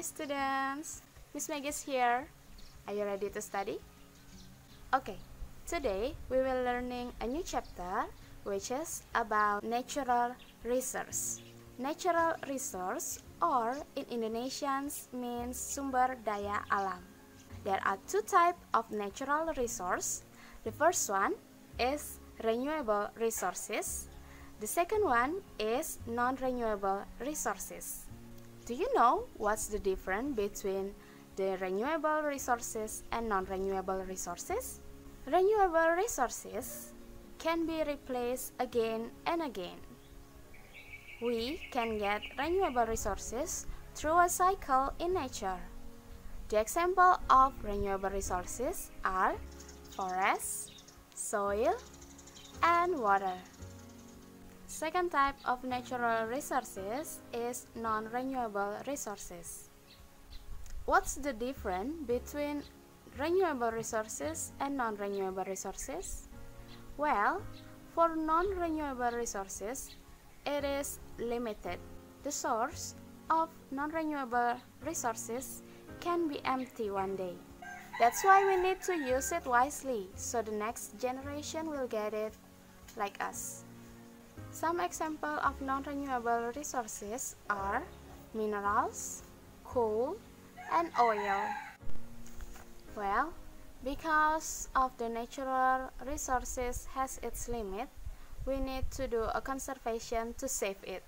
Hi students, Miss Meg is here. Are you ready to study? Okay, today we will learning a new chapter which is about natural resource. Natural resource or in Indonesian means sumber daya alam. There are two types of natural resource. The first one is renewable resources. The second one is non-renewable resources. Do you know what's the difference between the renewable resources and non-renewable resources? Renewable resources can be replaced again and again. We can get renewable resources through a cycle in nature. The example of renewable resources are forests, soil, and water. Second type of natural resources is non-renewable resources. What's the difference between renewable resources and non-renewable resources? Well, for non-renewable resources, it is limited. The source of non-renewable resources can be empty one day. That's why we need to use it wisely so the next generation will get it like us. Some examples of non-renewable resources are minerals, coal, and oil. Well, because of the natural resources has its limit, we need to do a conservation to save it.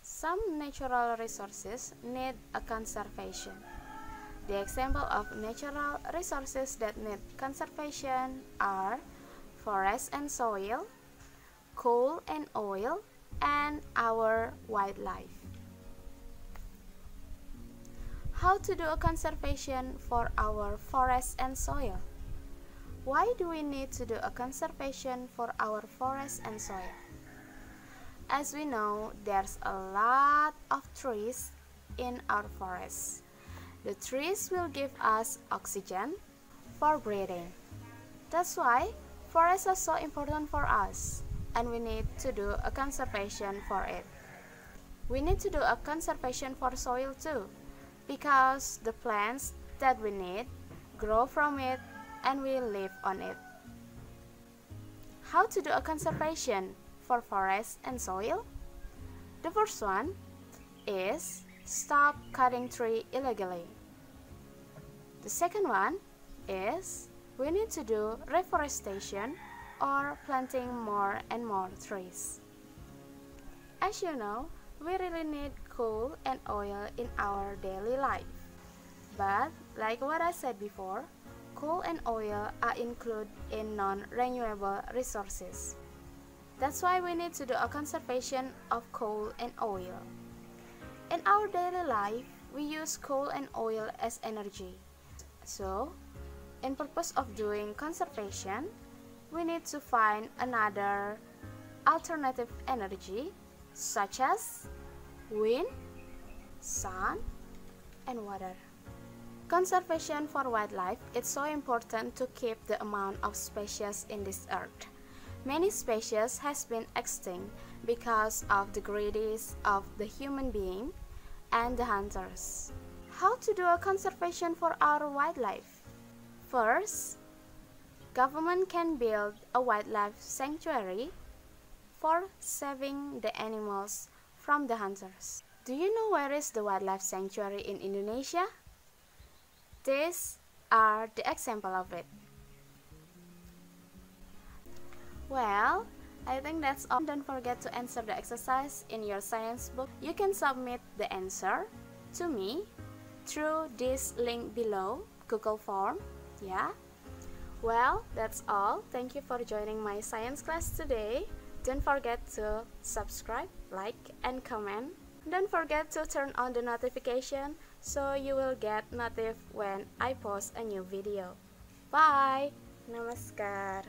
Some natural resources need a conservation. The example of natural resources that need conservation are forest and soil, coal and oil, and our wildlife. How to do a conservation for our forest and soil? Why do we need to do a conservation for our forest and soil? As we know, there's a lot of trees in our forests. The trees will give us oxygen for breathing. That's why forests are so important for us, and we need to do a conservation for it. We need to do a conservation for soil too, because the plants that we need grow from it and we live on it. How to do a conservation for forest and soil? The first one is stop cutting trees illegally. The second one is we need to do reforestation or planting more and more trees. As you know, we really need coal and oil in our daily life. But like what I said before, coal and oil are included in non-renewable resources. That's why we need to do a conservation of coal and oil. In our daily life, we use coal and oil as energy. So, in purpose of doing conservation, we need to find another alternative energy such as wind, sun, and water. Conservation for wildlife is so important to keep the amount of species in this earth. Many species has been extinct because of the greediness of the human being and the hunters. How to do a conservation for our wildlife? First, government can build a wildlife sanctuary for saving the animals from the hunters. Do you know where is the wildlife sanctuary in Indonesia? These are the example of it. Well, I think that's all. Don't forget to answer the exercise in your science book. You can submit the answer to me through this link below, Google form. Yeah. Well, that's all. Thank you for joining my science class today. Don't forget to subscribe, like, and comment. Don't forget to turn on the notification so you will get notif when I post a new video. Bye! Namaskar.